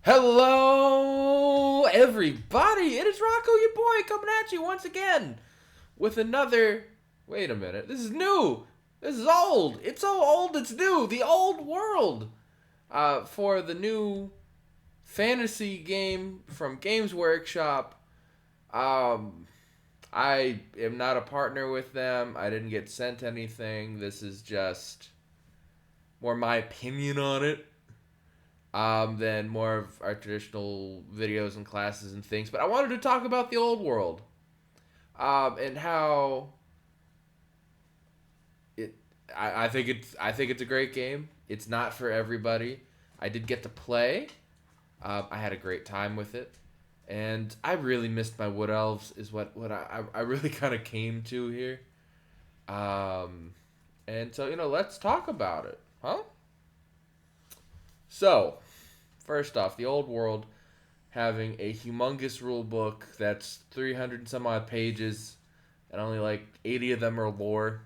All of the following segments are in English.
Hello, everybody! It is Rocco, your boy, coming at you once again with another. Wait a minute, this is new! This is old! It's so old it's new! The old world! For the new fantasy game from Games Workshop. Um, I am not a partner with them. I didn't get sent anything. This is just more my opinion on it. Than more of our traditional videos and classes and things. But I wanted to talk about the old world, and how it. I think it's a great game. It's not for everybody. I did get to play. I had a great time with it, and I really missed my Wood Elves. Is what I really kind of came to here. Um, and so let's talk about it, huh? So, first off, the old world having a humongous rule book that's 300 and some odd pages, and only like 80 of them are lore.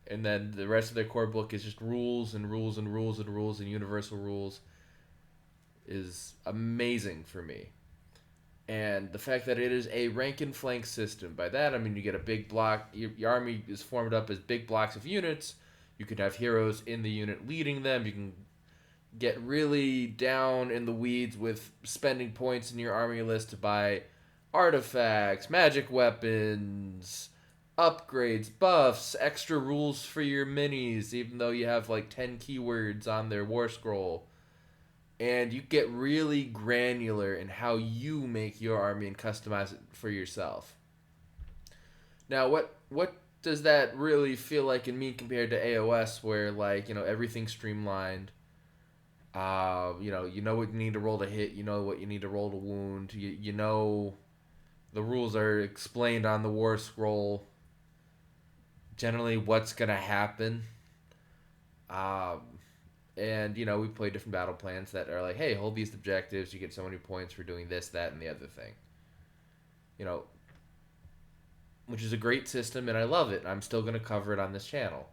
And then the rest of their core book is just rules and rules and rules and rules and universal rules is amazing for me. And the fact that it is a rank and flank system. By that, I mean you get a big block. Your army is formed up as big blocks of units. You can have heroes in the unit leading them. You can get really down in the weeds with spending points in your army list to buy artifacts, magic weapons, upgrades, buffs, extra rules for your minis, even though you have like 10 keywords on their war scroll. And you get really granular in how you make your army and customize it for yourself. Now, what does that really feel like and mean compared to AOS, where everything's streamlined? You know what you need to roll to hit. You know what you need to roll to wound. You know the rules are explained on the war scroll. Generally, what's gonna happen. Um, and we play different battle plans that are like, hey, hold these objectives. You get so many points for doing this, that, and the other thing. You know, which is a great system, and I love it. I'm still gonna cover it on this channel.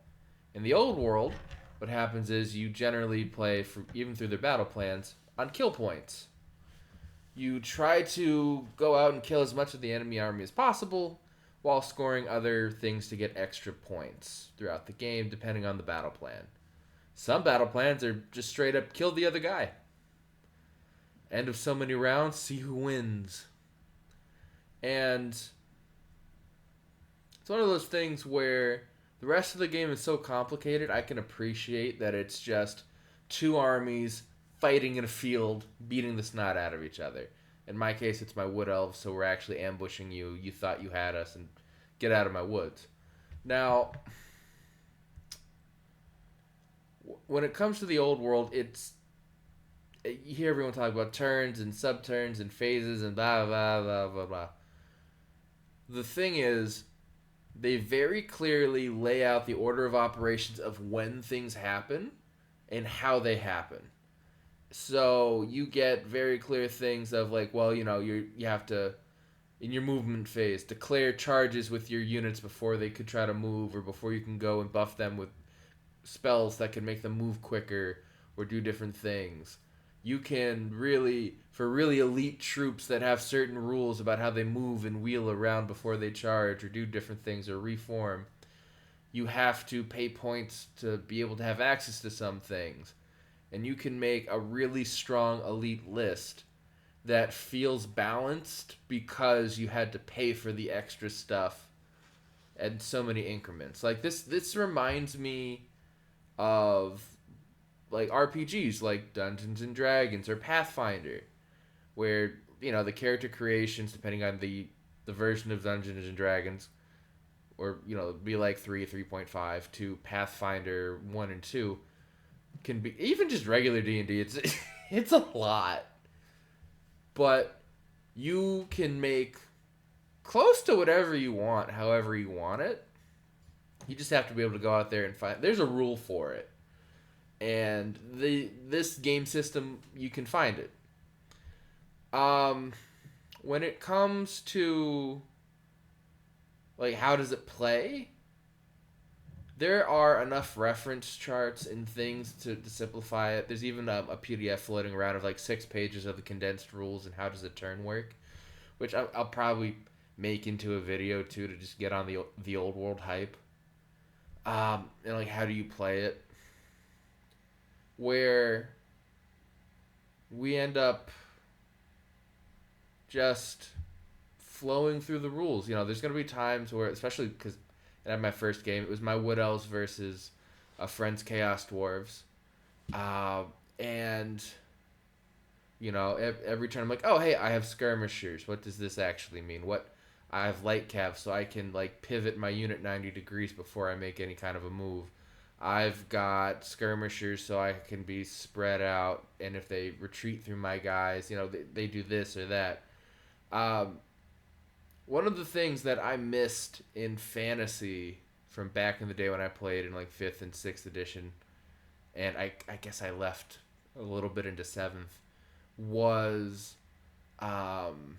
In the old world, what happens is you generally play, for even through their battle plans, on kill points. You try to go out and kill as much of the enemy army as possible while scoring other things to get extra points throughout the game, depending on the battle plan. Some battle plans are just straight up kill the other guy. End of so many rounds, see who wins. And it's one of those things where the rest of the game is so complicated, I can appreciate that it's just two armies fighting in a field, beating the snot out of each other. In my case, it's my Wood Elves, so we're actually ambushing you. You thought you had us, and get out of my woods. Now, when it comes to the old world, you hear everyone talk about turns and subturns and phases and blah, blah, blah, blah, blah. The thing is, they very clearly lay out the order of operations of when things happen and how they happen. So you get very clear things of like, well, you have to, in your movement phase, declare charges with your units before they could try to move, or before you can go and buff them with spells that can make them move quicker or do different things. You can really, for really elite troops that have certain rules about how they move and wheel around before they charge or do different things or reform, you have to pay points to be able to have access to some things. And you can make a really strong elite list that feels balanced because you had to pay for the extra stuff and so many increments. Like this reminds me of like RPGs like Dungeons and Dragons or Pathfinder, where the character creations, depending on the version of Dungeons and Dragons, or it'd be like 3.5 to Pathfinder 1 and 2, can be even just regular D&D. It's a lot, but you can make close to whatever you want, however you want it. You just have to be able to go out there and find. There's a rule for it, and this game system, you can find it. When it comes to like how does it play, There are enough reference charts and things to simplify it. There's even a PDF floating around of like 6 pages of the condensed rules and how does a turn work, which I'll probably make into a video too to just get on the old world hype. And like how do you play it? Where we end up just flowing through the rules. There's gonna be times where, especially because I had my first game, it was my Wood Elves versus a friend's Chaos Dwarfs, uh, and every turn I'm like, oh hey, I have skirmishers. What does this actually mean? What I have light cav, so I can like pivot my unit 90 degrees before I make any kind of a move. I've got skirmishers, so I can be spread out, and if they retreat through my guys, they do this or that. Um, One of the things that I missed in fantasy from back in the day when I played in like fifth and sixth edition, and I guess I left a little bit into seventh, was um,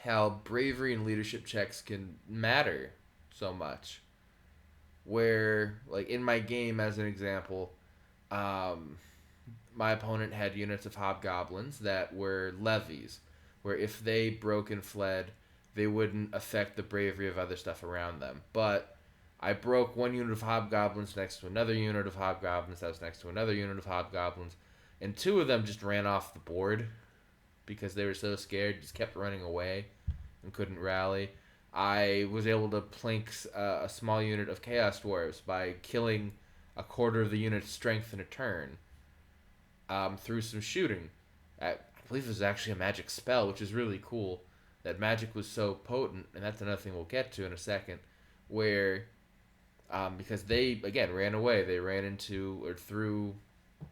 how bravery and leadership checks can matter so much. Where, like in my game, as an example, um, my opponent had units of hobgoblins that were levies, where if they broke and fled, they wouldn't affect the bravery of other stuff around them. But I broke one unit of hobgoblins next to another unit of hobgoblins that was next to another unit of hobgoblins, and two of them just ran off the board because they were so scared, just kept running away and couldn't rally. I was able to plink a small unit of Chaos Dwarfs by killing a quarter of the unit's strength in a turn through some shooting. I believe it was actually a magic spell, which is really cool. That magic was so potent, and that's another thing we'll get to in a second, where because they again ran away, they ran into or through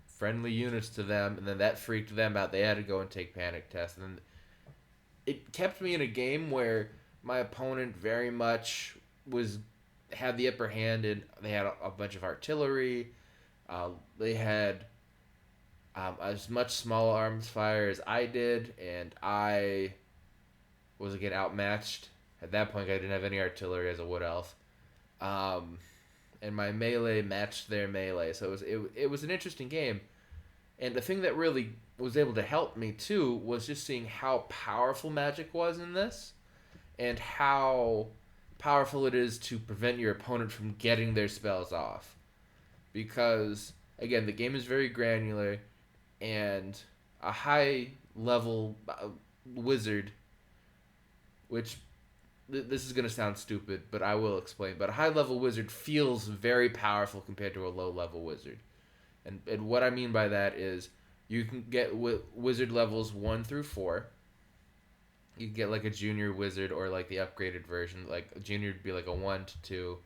friendly units to them, and then that freaked them out. They had to go and take panic tests, and it kept me in a game where my opponent very much was had the upper hand, and they had a bunch of artillery. They had as much small arms fire as I did, and I was again outmatched. At that point, I didn't have any artillery as a wood elf, um, and my melee matched their melee. So it was an interesting game, and the thing that really was able to help me too was just seeing how powerful magic was in this, and how powerful it is to prevent your opponent from getting their spells off. Because again, the game is very granular, and a high level wizard, which this is going to sound stupid, but I will explain. But a high level wizard feels very powerful compared to a low level wizard. And what I mean by that is you can get wizard levels 1 through 4. You can get like a junior wizard or like the upgraded version. Like a junior would be like a 1 to 2.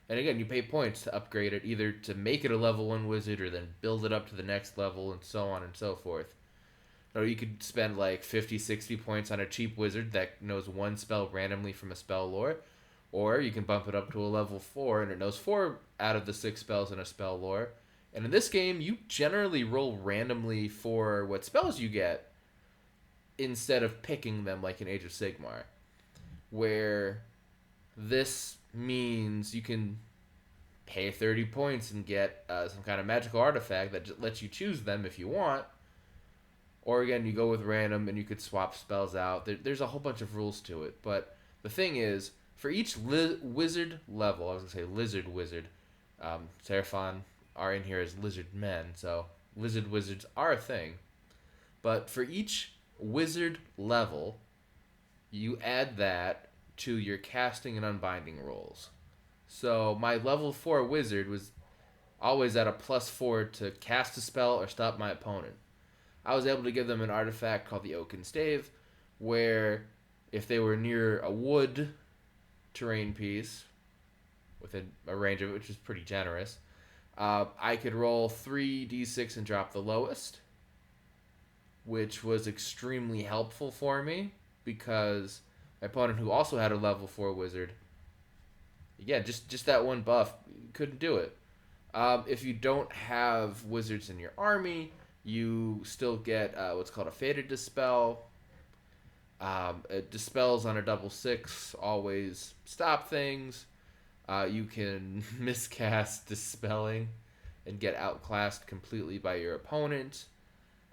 And again, you pay points to upgrade it, either to make it a level 1 wizard or then build it up to the next level and so on and so forth. Or you could spend like 50, 60 points on a cheap wizard that knows one spell randomly from a spell lore. Or you can bump it up to a level 4 and it knows 4 out of the 6 spells in a spell lore. And in this game, you generally roll randomly for what spells you get instead of picking them like in Age of Sigmar. Where this means you can pay 30 points and get some kind of magical artifact that just lets you choose them if you want. Or again, you go with random and you could swap spells out. There's a whole bunch of rules to it. But the thing is, for each wizard level, I was going to say lizard wizard, Seraphon are in here as lizard men, so lizard wizards are a thing. But for each wizard level, you add that to your casting and unbinding rolls. So my level 4 wizard was always at a +4 to cast a spell or stop my opponent. I was able to give them an artifact called the Oaken Stave, where if they were near a wood terrain piece, within a range of it, which is pretty generous, I could roll 3d6 and drop the lowest, which was extremely helpful for me because my opponent, who also had a level 4 wizard, yeah, just that one buff, couldn't do it. If you don't have wizards in your army, you still get what's called a Fated Dispel. It dispels on a double 6, always stop things. You can miscast Dispelling and get outclassed completely by your opponent.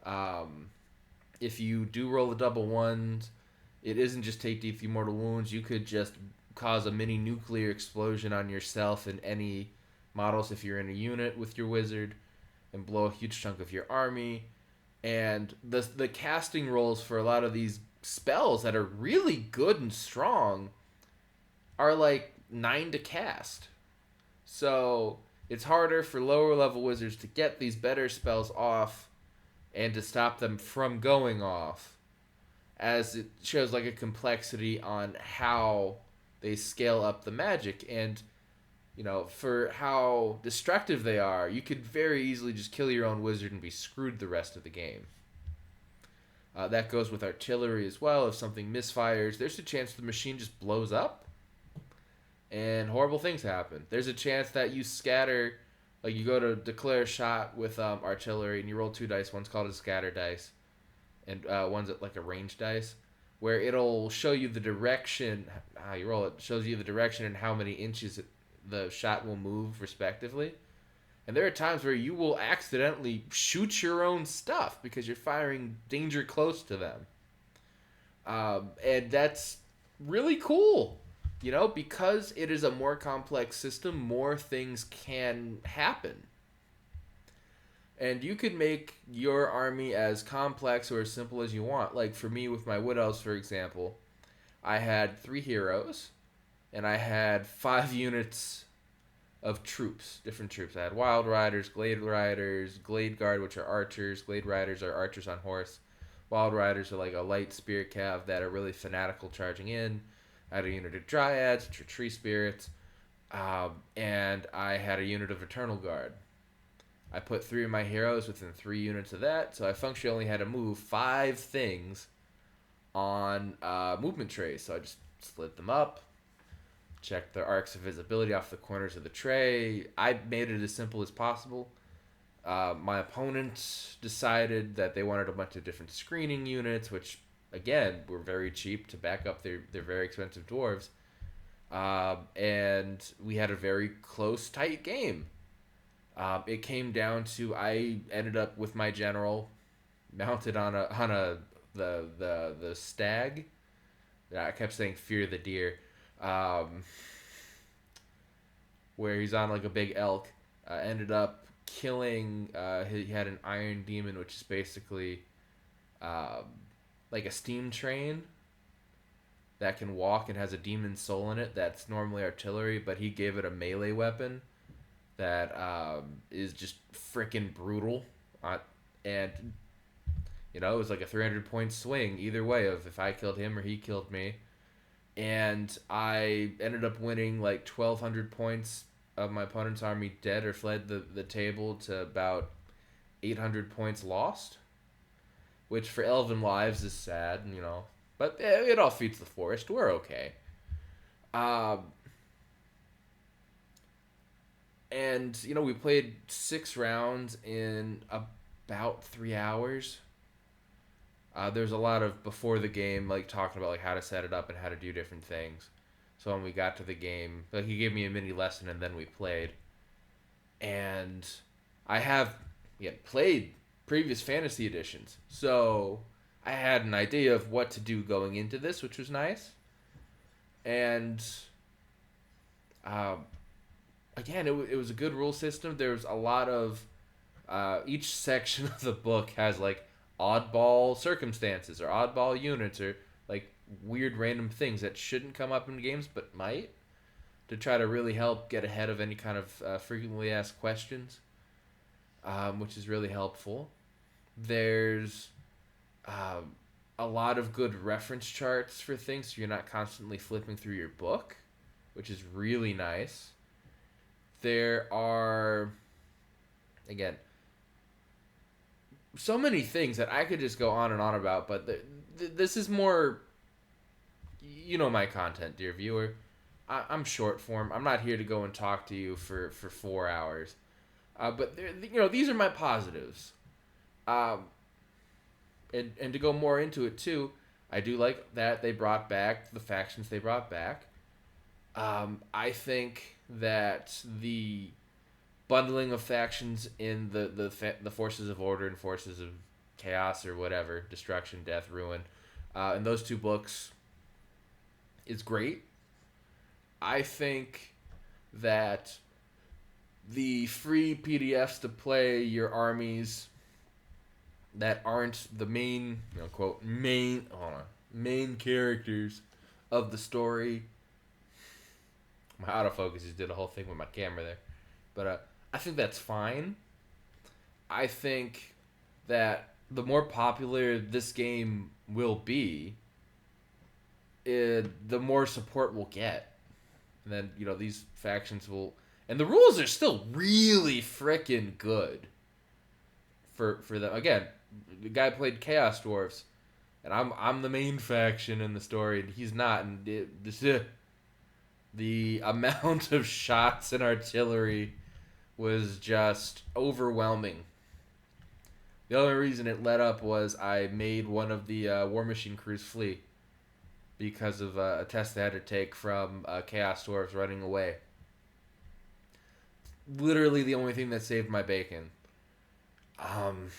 Um, if you do roll the double ones, it isn't just take deep mortal wounds. You could just cause a mini nuclear explosion on yourself and any models if you're in a unit with your wizard and blow a huge chunk of your army. And the casting rolls for a lot of these spells that are really good and strong are like 9 to cast. So it's harder for lower level wizards to get these better spells off and to stop them from going off, as it shows like a complexity on how they scale up the magic. And for how destructive they are, you could very easily just kill your own wizard and be screwed the rest of the game. That goes with artillery as well. If something misfires, there's a chance the machine just blows up and horrible things happen. There's a chance that you scatter, like you go to declare a shot with artillery and you roll 2 dice. One's called a scatter dice, and one's like a range dice, where it'll show you the direction. How you roll it shows you the direction and how many inches the shot will move, respectively. And there are times where you will accidentally shoot your own stuff because you're firing danger close to them. And that's really cool. Because it is a more complex system, more things can happen. And you could make your army as complex or as simple as you want. Like for me, with my Wood Elves, for example, I had 3 heroes, and I had 5 units of troops, different troops. I had Wild Riders, Glade Guard, which are archers. Glade Riders are archers on horse. Wild Riders are like a light spirit cav that are really fanatical charging in. I had a unit of Dryads, which are tree spirits. And I had a unit of Eternal Guard. I put 3 of my heroes within 3 units of that, so I functionally only had to move 5 things on movement trays. So I just split them up, check their arcs of visibility off the corners of the tray. I made it as simple as possible. My opponent decided that they wanted a bunch of different screening units, which, again, were very cheap to back up their very expensive dwarves. And we had a very close, tight game. It came down to I ended up with my general mounted on the stag. I kept saying fear the deer. Where he's on like a big elk. Ended up killing. He had an iron demon, which is basically like a steam train that can walk and has a demon soul in it. That's normally artillery, but he gave it a melee weapon that is just freaking brutal. And it was like a 300-point swing either way of if I killed him or he killed me. And I ended up winning like 1,200 points of my opponent's army dead or fled the table to about 800 points lost, which for Elven lives is sad, but it all feeds the forest. We're okay. And we played 6 rounds in about 3 hours. There's a lot of before the game, like talking about like how to set it up and how to do different things. So when we got to the game, like he gave me a mini lesson and then we played. And I have played previous fantasy editions, so I had an idea of what to do going into this, which was nice. And again, it was a good rule system. There was a lot of each section of the book has like oddball circumstances or oddball units or like weird random things that shouldn't come up in games but might, to try to really help get ahead of any kind of frequently asked questions, which is really helpful. There's a lot of good reference charts for things, so you're not constantly flipping through your book, which is really nice. There are, again, so many things that I could just go on and on about, but this is more, my content, dear viewer. I'm short form. I'm not here to go and talk to you for 4 hours. But, these are my positives. And to go more into it, too, I do like that they brought back the factions they brought back. I think that the bundling of factions in the forces of order and forces of chaos or whatever, destruction, death, ruin, in those two books is great. I think that the free PDFs to play your armies that aren't the main, quote, main characters of the story. My autofocus just did a whole thing with my camera there. But I think that's fine. I think that the more popular this game will be, the more support we'll get. And then, these factions will... And the rules are still really freaking good for them. Again, the guy played Chaos Dwarfs, and I'm the main faction in the story, and he's not. And the amount of shots and artillery was just overwhelming. The only reason it let up was I made one of the War Machine crews flee because of a test they had to take from Chaos Dwarfs running away. Literally the only thing that saved my bacon. And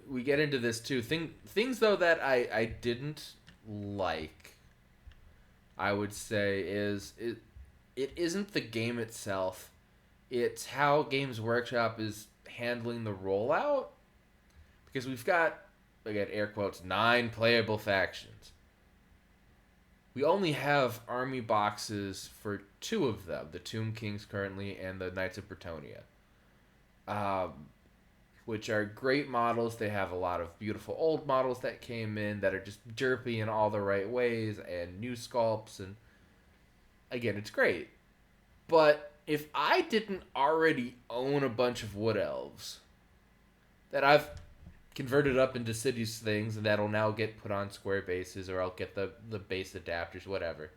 we get into this too. Things though that I didn't like, I would say, is it isn't the game itself. It's how Games Workshop is handling the rollout. Because we've got, again, air quotes, 9 playable factions. We only have army boxes for 2 of them. The Tomb Kings currently and the Knights of Bretonnia. Which are great models. They have a lot of beautiful old models that came in that are just derpy in all the right ways and new sculpts. And again, it's great. But if I didn't already own a bunch of Wood Elves that I've converted up into cities things and that'll now get put on square bases, or I'll get the base adapters, whatever.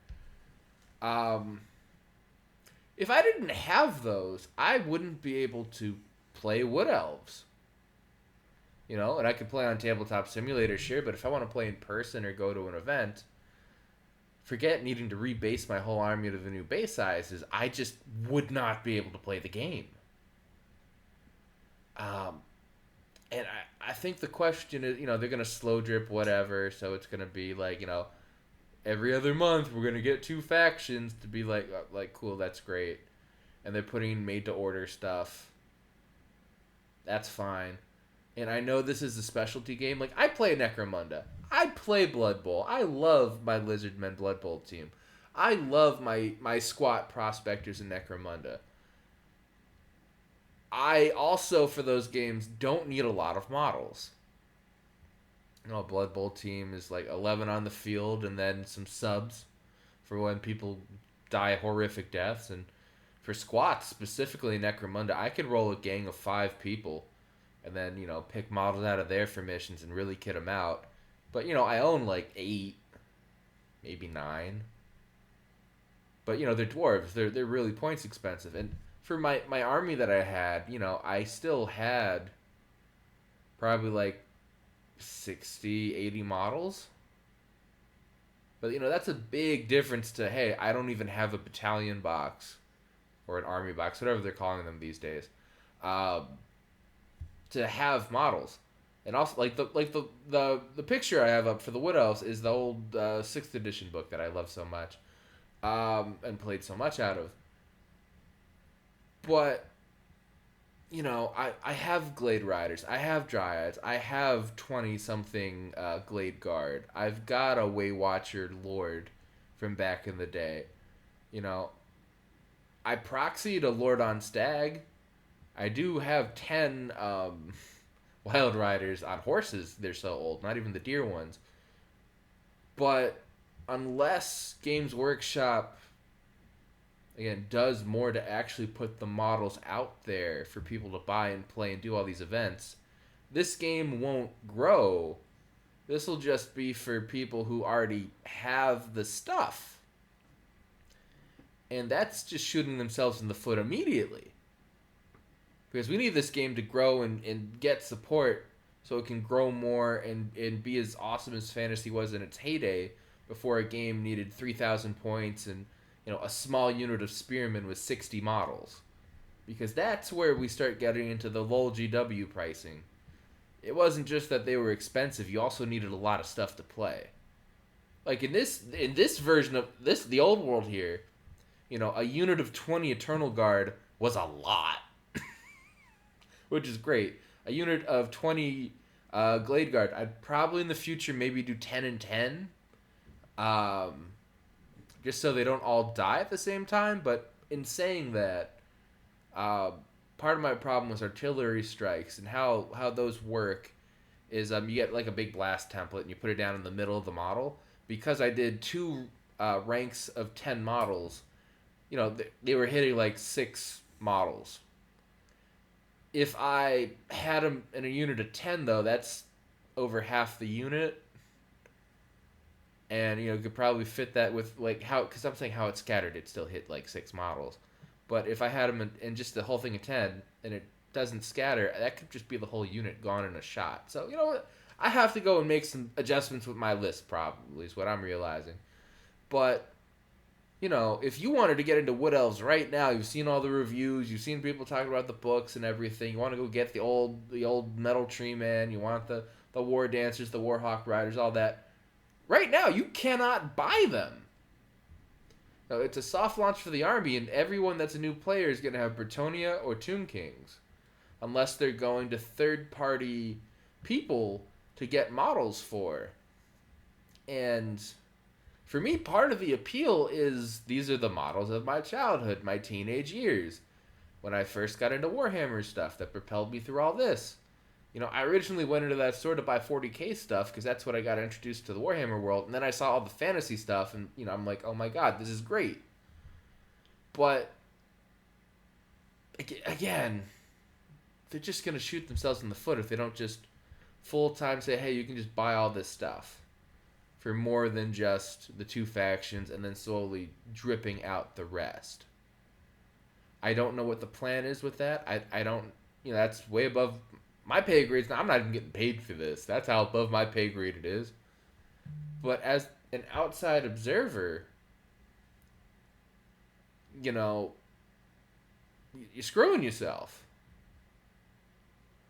If I didn't have those, I wouldn't be able to play Wood Elves. And I could play on Tabletop Simulator, sure, but if I want to play in person or go to an event, forget needing to rebase my whole army to the new base sizes. I just would not be able to play the game. And I think the question is, they're going to slow drip whatever, so it's going to be like, every other month we're going to get 2 factions to be like, cool, that's great. And they're putting made-to-order stuff. That's fine. And I know this is a specialty game. Like, I play Necromunda. I play Blood Bowl. I love my Lizardmen Blood Bowl team. I love my squat prospectors in Necromunda. I also, for those games, don't need a lot of models. A Blood Bowl team is like 11 on the field and then some subs for when people die horrific deaths. And for squats, specifically Necromunda, I could roll a gang of 5 people and then, pick models out of there for missions and really kit them out. But, I own like 8, maybe 9. But, they're dwarves. They're really points expensive. And for my army that I had, I still had probably like 60, 80 models. But, that's a big difference to, hey, I don't even have a battalion box or an army box, whatever they're calling them these days, to have models. And also, the picture I have up for the Wood Elves is the old 6th edition book that I love so much, and played so much out of. But, I have Glade Riders, I have Dryads, I have 20-something Glade Guard. I've got a Waywatcher Lord from back in the day. I proxied a Lord on Stag. I do have 10 Wild Riders on horses. They're so old, not even the deer ones. But unless Games Workshop, again, does more to actually put the models out there for people to buy and play and do all these events, this game won't grow. This will just be for people who already have the stuff. And that's just shooting themselves in the foot immediately. Because we need this game to grow and get support so it can grow more and be as awesome as Fantasy was in its heyday, before a game needed 3,000 points and a small unit of spearmen with 60 models, because that's where we start getting into the low GW pricing. It wasn't just that they were expensive; you also needed a lot of stuff to play. Like in this version of this, the old world here, a unit of 20 Eternal Guard was a lot, which is great. A unit of 20 Glade Guard, I'd probably in the future maybe do 10 and 10, um, just so they don't all die at the same time. But in saying that, uh, part of my problem was artillery strikes and how those work is you get like a big blast template and you put it down in the middle of the model. Because I did two ranks of 10 models, they were hitting like 6 models. If I had them in a unit of 10, though, that's over half the unit. And, could probably fit that with, like, how, because I'm saying how it's scattered, it still hit like 6 models. But if I had them in just the whole thing of 10 and it doesn't scatter, that could just be the whole unit gone in a shot. So, you know what? I have to go and make some adjustments with my list, probably, is what I'm realizing. But if you wanted to get into Wood Elves right now, you've seen all the reviews, you've seen people talking about the books and everything. You want to go get the old Metal Tree Man. You want the War Dancers, the Warhawk Riders, all that. Right now, you cannot buy them. No, it's a soft launch for the army, and everyone that's a new player is going to have Bretonia or Tomb Kings, unless they're going to third-party people to get models for. And for me, part of the appeal is these are the models of my childhood, my teenage years, when I first got into Warhammer stuff that propelled me through all this. I originally went into that store to buy 40K stuff because that's what I got introduced to the Warhammer world, and then I saw all the fantasy stuff, and I'm like, oh my god, this is great. But again, they're just gonna shoot themselves in the foot if they don't just full time say, hey, you can just buy all this stuff for more than just the 2 factions and then slowly dripping out the rest. I don't know what the plan is with that. I don't, that's way above my pay grade. I'm not even getting paid for this. That's how above my pay grade it is. But as an outside observer, you're screwing yourself.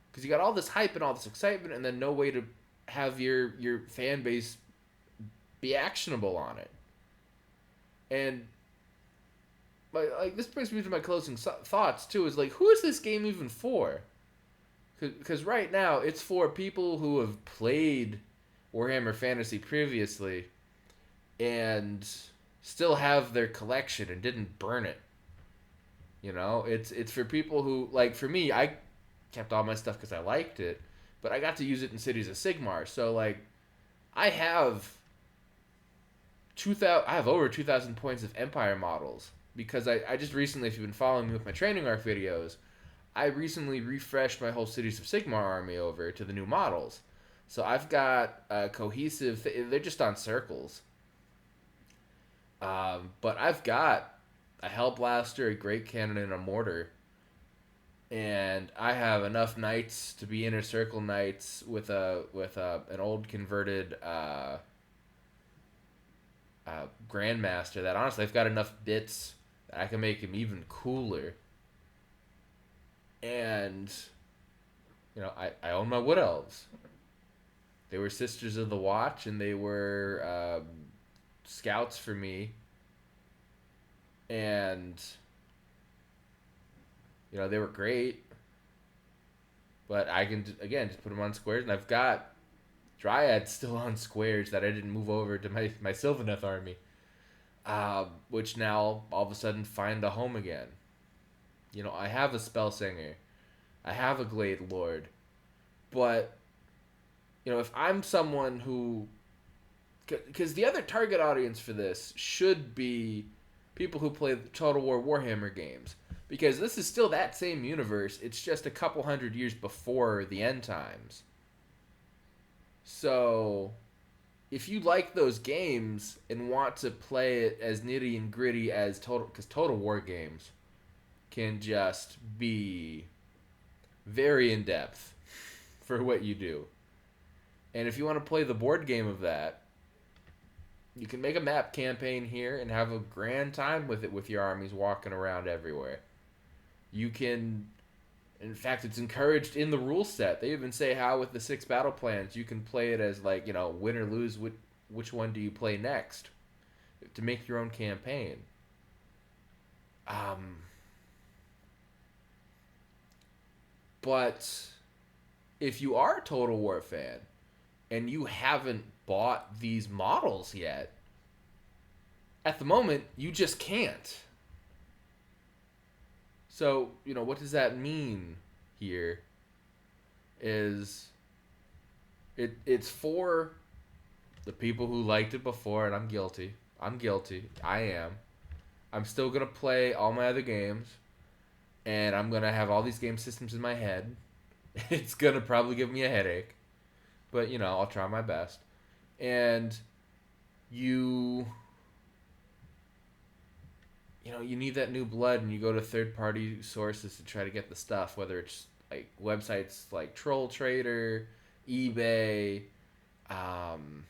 Because you got all this hype and all this excitement and then no way to have your fan base be actionable on it. And like this brings me to my closing thoughts too, is like, who is this game even for? Because right now it's for people who have played Warhammer Fantasy previously and still have their collection and didn't burn it. It's for people who, like, for me, I kept all my stuff because I liked it, but I got to use it in Cities of Sigmar. So like, I have over 2,000 points of Empire models because I just recently, if you've been following me with my training arc videos, I recently refreshed my whole Cities of Sigmar army over to the new models. So I've got a cohesive. They're just on circles. But I've got a Hellblaster, a Great Cannon, and a Mortar. And I have enough knights to be inner circle knights with an old converted Grandmaster that honestly I've got enough bits that I can make him even cooler. And I own my Wood Elves. They were Sisters of the Watch, and they were scouts for me. And they were great. But I can again just put them on squares, and I've got Dryads still on squares that I didn't move over to my Sylvaneth army, which now all of a sudden find a home again. I have a Spellsinger, I have a Glade Lord, but if I'm someone who, because the other target audience for this should be people who play Total War Warhammer games, because this is still that same universe. It's just a couple hundred years before the end times. So, if you like those games and want to play it as nitty and gritty as because Total War games can just be very in depth for what you do. And if you want to play the board game of that, You can make a map campaign here and have a grand time with it with your armies walking around everywhere. You can, in fact, it's encouraged in the rule set. They even say how with the 6 battle plans you can play it as like, win or lose. Which one do you play next to make your own campaign? Um, but if you are a Total War fan and you haven't bought these models yet, at the moment you just can't. So, what does that mean here is it's for the people who liked it before, and I'm guilty. I'm guilty. I am. I'm still going to play all my other games, and I'm going to have all these game systems in my head. It's going to probably give me a headache, but I'll try my best. And you you need that new blood, and you go to third party sources to try to get the stuff, whether it's like websites like Troll Trader, eBay, um,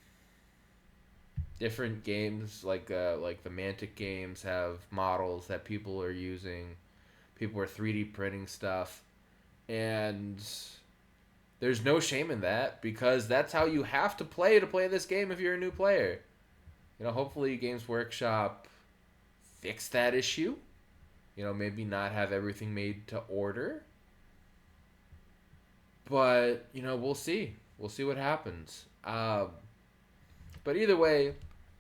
different games like the Mantic games have models that people are using. People are 3D printing stuff, and there's no shame in that because that's how you have to play this game if you're a new player. Hopefully Games Workshop fix that issue. Maybe not have everything made to order. But, we'll see. We'll see what happens. But either way,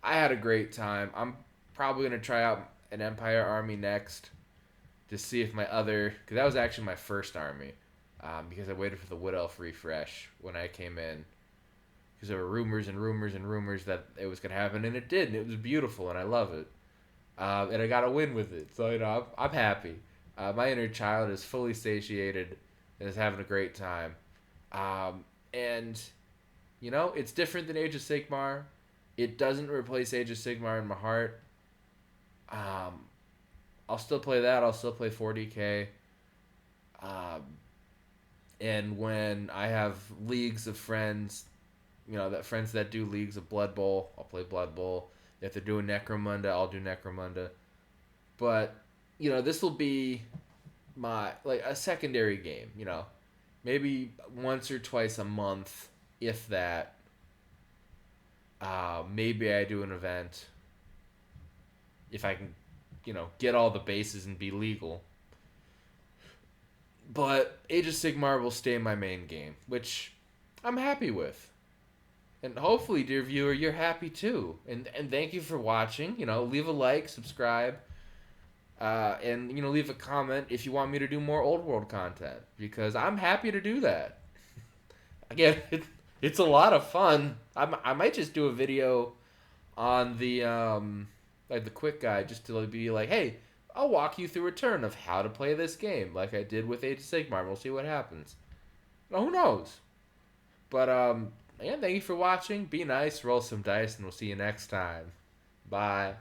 I had a great time. I'm probably going to try out an Empire army next to see if my other... Because that was actually my first army. Because I waited for the Wood Elf refresh when I came in. Because there were rumors and rumors and rumors that it was going to happen. And it did. And it was beautiful. And I love it. And I got a win with it. So, I'm happy. My inner child is fully satiated and is having a great time. And, it's different than Age of Sigmar. It doesn't replace Age of Sigmar in my heart. I'll still play that. I'll still play 40K. And when I have leagues of friends, friends that do leagues of Blood Bowl, I'll play Blood Bowl. If they're doing Necromunda, I'll do Necromunda. But, this will be my, like, a secondary game, Maybe once or twice a month, if that. Maybe I do an event. If I can, get all the bases and be legal. But Age of Sigmar will stay my main game, which I'm happy with. And hopefully, dear viewer, you're happy too. And thank you for watching. Leave a like, subscribe, and leave a comment if you want me to do more old world content because I'm happy to do that. Again, it's a lot of fun. I might just do a video on the like the quick guide just to be like, hey, I'll walk you through a turn of how to play this game like I did with Age of Sigmar. We'll see what happens. Who knows? But thank you for watching. Be nice, roll some dice, and we'll see you next time. Bye.